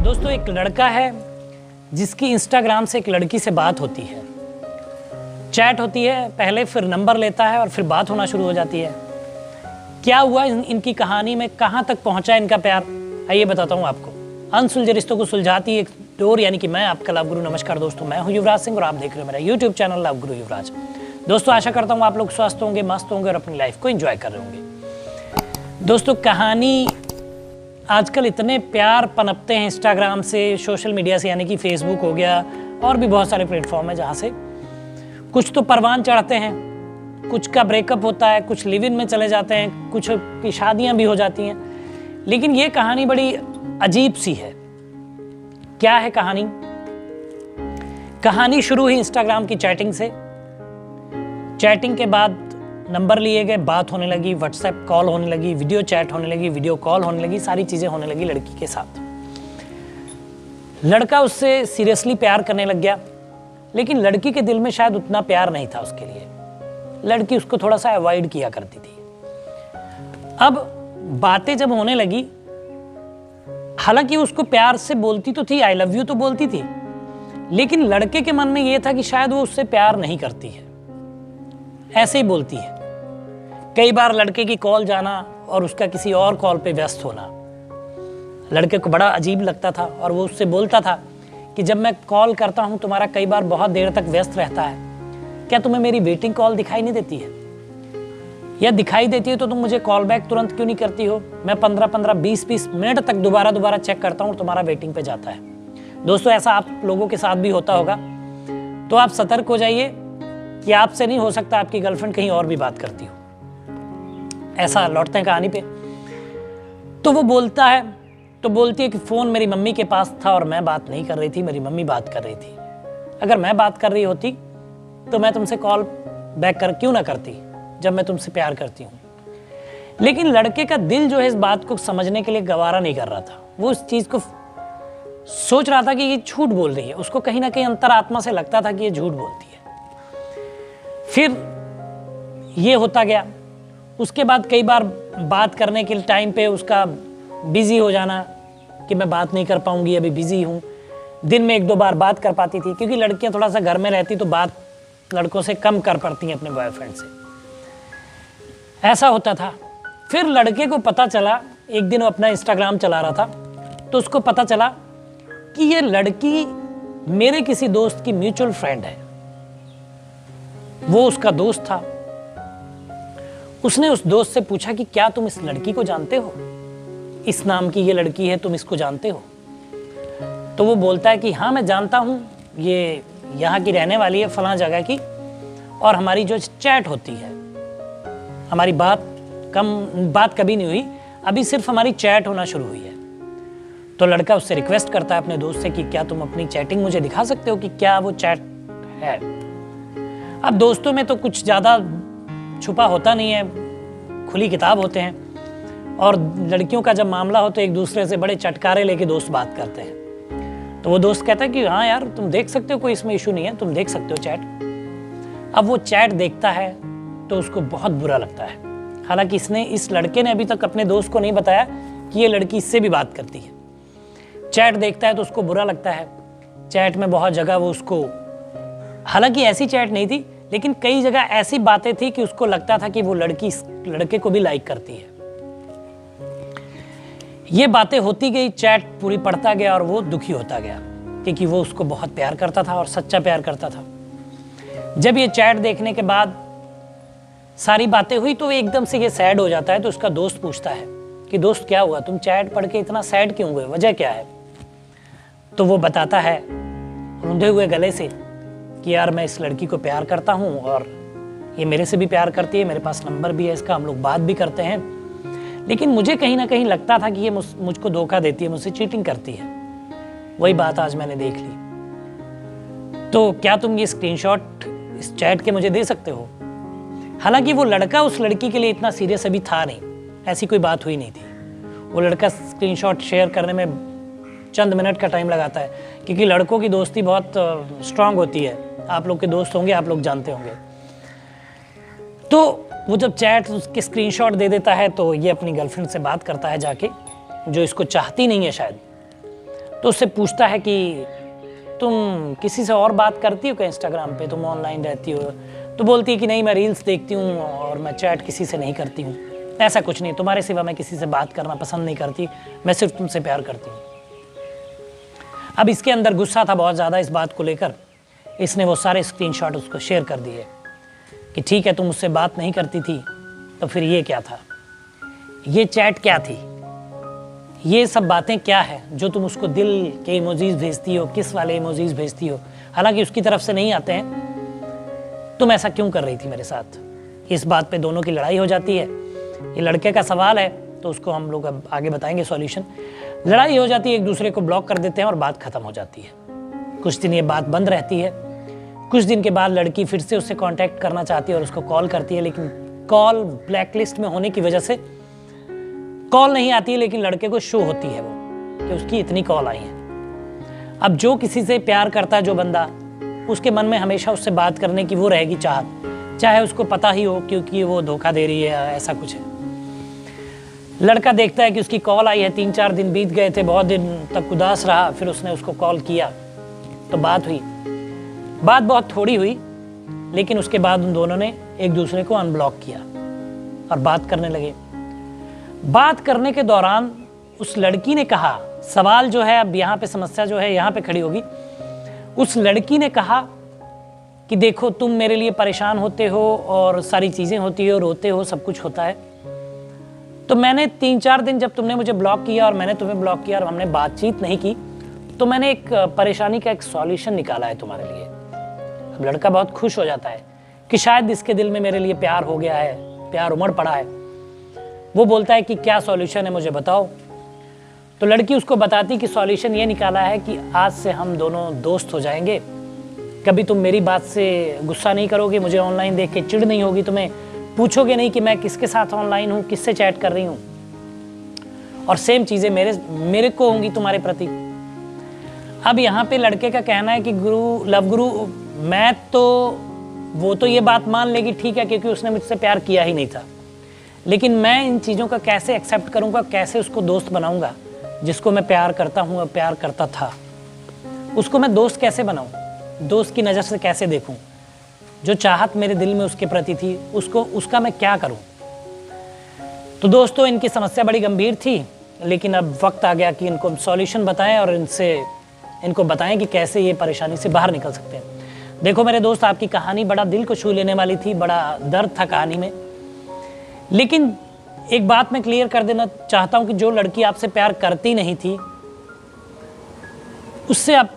दोस्तों एक लड़का है जिसकी इंस्टाग्राम से एक लड़की से बात होती है, चैट होती है पहले, फिर नंबर लेता है और फिर बात होना शुरू हो जाती है। क्या हुआ इनकी कहानी में, कहाँ तक पहुँचा इनका प्यार, आइए बताता हूँ आपको। अनसुलझे रिश्तों को सुलझाती एक डोर, यानी कि मैं आपका लव गुरु। नमस्कार दोस्तों, मैं हूँ युवराज सिंह और आप देख रहे हो मेरा यूट्यूब चैनल लव गुरु युवराज। दोस्तों आशा करता हूँ आप लोग स्वस्थ होंगे, मस्त होंगे और अपनी लाइफ को एंजॉय कर रहे होंगे। दोस्तों कहानी, आजकल इतने प्यार पनपते हैं इंस्टाग्राम से, सोशल मीडिया से, यानी कि फेसबुक हो गया और भी बहुत सारे प्लेटफॉर्म है जहाँ से कुछ तो परवान चढ़ते हैं, कुछ का ब्रेकअप होता है, कुछ लिव इन में चले जाते हैं, कुछ की शादियाँ भी हो जाती हैं। लेकिन ये कहानी बड़ी अजीब सी है। क्या है कहानी? कहानी शुरू हुई इंस्टाग्राम की चैटिंग से। चैटिंग के बाद नंबर लिए गए, बात होने लगी, व्हाट्सएप कॉल होने लगी, वीडियो चैट होने लगी, वीडियो कॉल होने लगी, सारी चीज़ें होने लगी लड़की के साथ। लड़का उससे सीरियसली प्यार करने लग गया, लेकिन लड़की के दिल में शायद उतना प्यार नहीं था उसके लिए। लड़की उसको थोड़ा सा अवॉइड किया करती थी। अब बातें जब होने लगी, हालांकि उसको प्यार से बोलती तो थी, आई लव यू तो बोलती थी, लेकिन लड़के के मन में यह था कि शायद वो उससे प्यार नहीं करती है, ऐसे ही बोलती है। कई बार लड़के की कॉल जाना और उसका किसी और कॉल पे व्यस्त होना लड़के को बड़ा अजीब लगता था, और वो उससे बोलता था कि जब मैं कॉल करता हूं तुम्हारा कई बार बहुत देर तक व्यस्त रहता है, क्या तुम्हें मेरी वेटिंग कॉल दिखाई नहीं देती है? या दिखाई देती है तो तुम मुझे कॉल बैक तुरंत क्यों नहीं करती हो? मैं 15-15, 20-20 मिनट तक दोबारा चेक करता हूँ और तुम्हारा वेटिंग पे जाता है। दोस्तों ऐसा आप लोगों के साथ भी होता होगा, तो आप सतर्क हो जाइए कि आपसे नहीं हो सकता आपकी गर्लफ्रेंड कहीं और भी बात करती हो। ऐसा लौटते हैं कहानी पे। तो वो बोलता है, तो बोलती है कि फ़ोन मेरी मम्मी के पास था और मैं बात नहीं कर रही थी, मेरी मम्मी बात कर रही थी। अगर मैं बात कर रही होती तो मैं तुमसे कॉल बैक कर क्यों ना करती, जब मैं तुमसे प्यार करती हूँ। लेकिन लड़के का दिल जो है इस बात को समझने के लिए गवारा नहीं कर रहा था। वो इस चीज़ को सोच रहा था कि ये झूठ बोल रही है। उसको कहीं ना कहीं अंतरात्मा से लगता था कि ये झूठ बोलती है। फिर ये होता गया। उसके बाद कई बार बात करने के टाइम पे उसका बिजी हो जाना कि मैं बात नहीं कर पाऊंगी, अभी बिजी हूँ। दिन में 1-2 बार बात कर पाती थी, क्योंकि लड़कियां थोड़ा सा घर में रहती तो बात लड़कों से कम कर पड़ती हैं अपने बॉयफ्रेंड से। ऐसा होता था। फिर लड़के को पता चला, एक दिन वो अपना इंस्टाग्राम चला रहा था, तो उसको पता चला कि ये लड़की मेरे किसी दोस्त की म्यूचुअल फ्रेंड है। वो उसका दोस्त था। उसने उस दोस्त से पूछा कि क्या तुम इस लड़की को जानते हो? इस नाम की ये लड़की है, तुम इसको जानते हो? तो वो बोलता है कि हाँ मैं जानता हूँ, ये यहाँ की रहने वाली है, फलां जगह की, और हमारी जो चैट होती है, हमारी बात कभी नहीं हुई, अभी सिर्फ हमारी चैट होना शुरू हुई है। तो लड़का उससे रिक्वेस्ट करता है अपने दोस्त से कि क्या तुम अपनी चैटिंग मुझे दिखा सकते हो कि क्या वो चैट है। अब दोस्तों में तो कुछ ज़्यादा छुपा होता नहीं है, खुली किताब होते हैं, और लड़कियों का जब मामला हो तो एक दूसरे से बड़े चटकारे लेके दोस्त बात करते हैं। तो वो दोस्त कहता है कि हाँ यार तुम देख सकते हो, कोई इसमें इशू नहीं है, तुम देख सकते हो चैट। अब वो चैट देखता है तो उसको बहुत बुरा लगता है। हालांकि इस लड़के ने अभी तक अपने दोस्त को नहीं बताया कि ये लड़की इससे भी बात करती है। चैट देखता है तो उसको बुरा लगता है। चैट में बहुत जगह वो उसको, हालांकि ऐसी चैट नहीं थी, लेकिन कई जगह ऐसी बातें थी कि उसको लगता था कि वो लड़की इस लड़के को भी लाइक करती है। ये बातें होती गई, चैट पूरी पढ़ता गया और वो दुखी होता गया, क्योंकि वो उसको बहुत प्यार करता था और सच्चा प्यार करता था। जब ये चैट देखने के बाद सारी बातें हुई तो एकदम से ये सैड हो जाता है। तो उसका दोस्त पूछता है कि दोस्त क्या हुआ, तुम चैट पढ़ के इतना सैड क्यों हुए, वजह क्या है? तो वो बताता है रुंधे हुए गले से कि यार मैं इस लड़की को प्यार करता हूँ और ये मेरे से भी प्यार करती है, मेरे पास नंबर भी है इसका, हम लोग बात भी करते हैं, लेकिन मुझे कहीं ना कहीं लगता था कि ये मुझको धोखा देती है, मुझसे चीटिंग करती है। वही बात आज मैंने देख ली। तो क्या तुम ये स्क्रीनशॉट इस चैट के मुझे दे सकते हो? हालांकि वो लड़का उस लड़की के लिए इतना सीरियस अभी था नहीं, ऐसी कोई बात हुई नहीं थी। वो लड़का स्क्रीनशॉट शेयर करने में चंद मिनट का टाइम लगाता है, क्योंकि लड़कों की दोस्ती बहुत स्ट्रांग होती है। आप लोग के दोस्त होंगे, आप लोग जानते होंगे। तो वो जब चैट उसके स्क्रीनशॉट दे देता है तो ये अपनी गर्लफ्रेंड से बात करता है जाके, जो इसको चाहती नहीं है शायद। तो उससे पूछता है कि तुम किसी से और बात करती हो क्या इंस्टाग्राम पे, तुम ऑनलाइन रहती हो? तो बोलती है कि नहीं, मैं रील्स देखती हूँ और मैं चैट किसी से नहीं करती हूँ, ऐसा कुछ नहीं, तुम्हारे सिवा मैं किसी से बात करना पसंद नहीं करती, मैं सिर्फ तुमसे प्यार करती हूँ। अब इसके अंदर गुस्सा था बहुत ज़्यादा इस बात को लेकर, इसने वो सारे स्क्रीनशॉट उसको शेयर कर दिए कि ठीक है तुम मुझसे बात नहीं करती थी, तो फिर ये क्या था, ये चैट क्या थी, ये सब बातें क्या है जो तुम उसको दिल के इमोजीज भेजती हो, किस वाले इमोजीज भेजती हो, हालांकि उसकी तरफ से नहीं आते हैं, तुम ऐसा क्यों कर रही थी मेरे साथ? इस बात पे दोनों की लड़ाई हो जाती है। ये लड़के का सवाल है तो उसको हम लोग अब आगे बताएंगे सॉल्यूशन। लड़ाई हो जाती है, एक दूसरे को ब्लॉक कर देते हैं और बात खत्म हो जाती है। कुछ दिन ये बात बंद रहती है, कुछ दिन के बाद लड़की फिर से उससे कांटेक्ट करना चाहती है और उसको कॉल करती है, लेकिन कॉल ब्लैकलिस्ट में होने की वजह से कॉल नहीं आती है, लेकिन लड़के को शो होती है वो कि उसकी इतनी कॉल आई है। अब जो किसी से प्यार करता है जो बंदा, उसके मन में हमेशा उससे बात करने की वो रहेगी चाहत, चाहे उसको पता ही हो क्योंकि वो धोखा दे रही है, ऐसा कुछ है। लड़का देखता है कि उसकी कॉल आई है, 3-4 दिन बीत गए थे, बहुत दिन तक उदास रहा, फिर उसने उसको कॉल किया तो बात हुई। बात बहुत थोड़ी हुई, लेकिन उसके बाद उन दोनों ने एक दूसरे को अनब्लॉक किया और बात करने लगे। बात करने के दौरान उस लड़की ने कहा, सवाल जो है अब यहाँ पे, समस्या जो है यहाँ पे खड़ी होगी। उस लड़की ने कहा कि देखो तुम मेरे लिए परेशान होते हो और सारी चीज़ें होती है, रोते हो, सब कुछ होता है, तो मैंने 3-4 दिन जब तुमने मुझे ब्लॉक किया और मैंने तुम्हें ब्लॉक किया और हमने बातचीत नहीं की, तो मैंने एक परेशानी का एक सॉल्यूशन निकाला है तुम्हारे लिए। अब लड़का बहुत खुश हो जाता है कि शायद इसके दिल में मेरे लिए प्यार हो गया है, प्यार उमड़ पड़ा है। वो बोलता है कि क्या सॉल्यूशन है मुझे बताओ। तो लड़की उसको बताती कि सॉल्यूशन ये निकाला है कि आज से हम दोनों दोस्त हो जाएंगे, कभी तुम मेरी बात से गुस्सा नहीं करोगे, मुझे ऑनलाइन देख के चिढ़ नहीं होगी, तुम्हें पूछोगे नहीं कि मैं किसके साथ ऑनलाइन हूँ, किससे चैट कर रही हूँ, और सेम चीज़ें मेरे को होंगी तुम्हारे प्रति। अब यहाँ पे लड़के का कहना है कि गुरु, लव गुरु, मैं तो, वो तो ये बात मान लेगी ठीक है क्योंकि उसने मुझसे प्यार किया ही नहीं था, लेकिन मैं इन चीज़ों का कैसे एक्सेप्ट करूँगा, कैसे उसको दोस्त बनाऊँगा जिसको मैं प्यार करता हूँ और प्यार करता था, उसको मैं दोस्त कैसे बनाऊँ, दोस्त की नज़र से कैसे देखूँ, जो चाहत मेरे दिल में उसके प्रति थी उसका मैं क्या करूँ। तो दोस्तों इनकी समस्या बड़ी गंभीर थी, लेकिन अब वक्त आ गया कि इनको सॉल्यूशन बताएं और इनको बताएं कि कैसे ये परेशानी से बाहर निकल सकते हैं। देखो मेरे दोस्त, आपकी कहानी बड़ा दिल को छू लेने वाली थी, बड़ा दर्द था कहानी में, लेकिन एक बात मैं क्लियर कर देना चाहता हूँ कि जो लड़की आपसे प्यार करती नहीं थी, उससे आप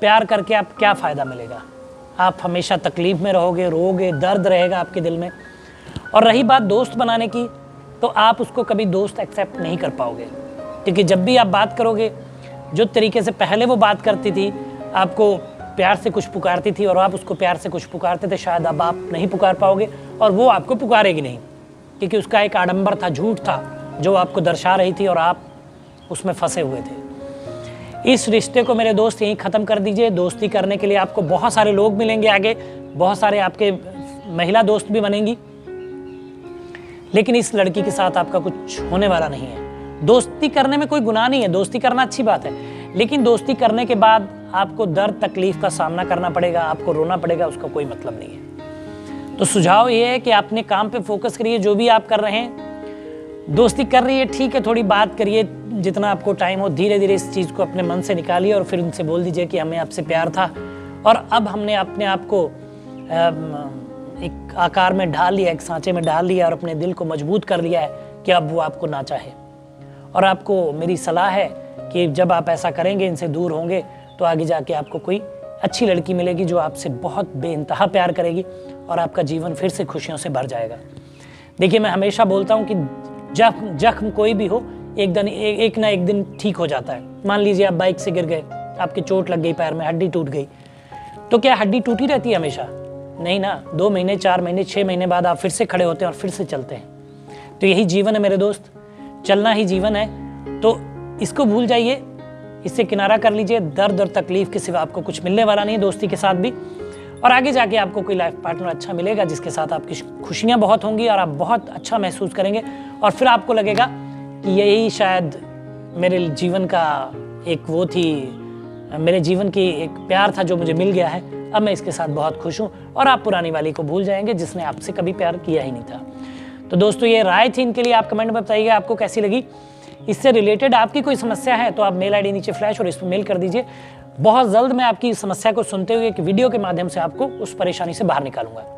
प्यार करके आप क्या फ़ायदा मिलेगा? आप हमेशा तकलीफ़ में रहोगे, रोगे, दर्द रहेगा आपके दिल में। और रही बात दोस्त बनाने की, तो आप उसको कभी दोस्त एक्सेप्ट नहीं कर पाओगे, क्योंकि जब भी आप बात करोगे, जो तरीके से पहले वो बात करती थी, आपको प्यार से कुछ पुकारती थी और आप उसको प्यार से कुछ पुकारते थे, शायद अब आप नहीं पुकार पाओगे और वो आपको पुकारेगी नहीं, क्योंकि उसका एक आडंबर था, झूठ था जो आपको दर्शा रही थी और आप उसमें फंसे हुए थे। इस रिश्ते को मेरे दोस्त यहीं ख़त्म कर दीजिए। दोस्ती करने के लिए आपको बहुत सारे लोग मिलेंगे आगे, बहुत सारे आपके महिला दोस्त भी बनेंगी, लेकिन इस लड़की के साथ आपका कुछ होने वाला नहीं है। दोस्ती करने में कोई गुनाह नहीं है, दोस्ती करना अच्छी बात है, लेकिन दोस्ती करने के बाद आपको दर्द तकलीफ का सामना करना पड़ेगा, आपको रोना पड़ेगा, उसका कोई मतलब नहीं है। तो सुझाव ये है कि अपने काम पे फोकस करिए, जो भी आप कर रहे हैं। दोस्ती कर रही है ठीक है, थोड़ी बात करिए, जितना आपको टाइम हो, धीरे धीरे इस चीज़ को अपने मन से निकालिए और फिर उनसे बोल दीजिए कि हमें आपसे प्यार था और अब हमने अपने आप को एक आकार में ढाल लिया, एक सांचे में डाल लिया और अपने दिल को मजबूत कर लिया है कि अब वो आपको ना चाहे। और आपको मेरी सलाह है कि जब आप ऐसा करेंगे, इनसे दूर होंगे, तो आगे जाके आपको कोई अच्छी लड़की मिलेगी जो आपसे बहुत बेइंतहा प्यार करेगी और आपका जीवन फिर से खुशियों से भर जाएगा। देखिए, मैं हमेशा बोलता हूँ कि जख्म कोई भी हो, एक ना एक दिन ठीक हो जाता है। मान लीजिए आप बाइक से गिर गए, आपकी चोट लग गई, पैर में हड्डी टूट गई, तो क्या हड्डी टूटी रहती है हमेशा? नहीं ना, 2 महीने, 4 महीने, 6 महीने बाद आप फिर से खड़े होते हैं और फिर से चलते हैं। तो यही जीवन है मेरे दोस्त, चलना ही जीवन है। तो इसको भूल जाइए, इससे किनारा कर लीजिए। दर्द और तकलीफ के सिवा आपको कुछ मिलने वाला नहीं है दोस्ती के साथ भी, और आगे जाके आपको कोई लाइफ पार्टनर अच्छा मिलेगा जिसके साथ आपकी खुशियाँ बहुत होंगी और आप बहुत अच्छा महसूस करेंगे और फिर आपको लगेगा कि यही शायद मेरे जीवन का एक वो थी, मेरे जीवन की एक प्यार था जो मुझे मिल गया है, अब मैं इसके साथ बहुत खुश हूँ। और आप पुरानी वाली को भूल जाएंगे जिसने आपसे कभी प्यार किया ही नहीं था। तो दोस्तों ये राय थी इनके लिए, आप कमेंट में बताइएगा आपको कैसी लगी। इससे रिलेटेड आपकी कोई समस्या है तो आप मेल आईडी नीचे फ्लैश और इस पर मेल कर दीजिए। बहुत जल्द मैं आपकी समस्या को सुनते हुए एक वीडियो के माध्यम से आपको उस परेशानी से बाहर निकालूंगा।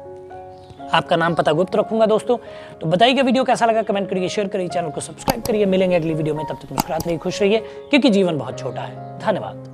आपका नाम पता गुप्त रखूंगा दोस्तों। तो बताइए वीडियो कैसा लगा, कमेंट करिए, शेयर करिए, चैनल को सब्सक्राइब करिए। मिलेंगे अगली वीडियो में, तब तक मुस्कुराते रहिए, खुश रहिए, क्योंकि जीवन बहुत छोटा है। धन्यवाद।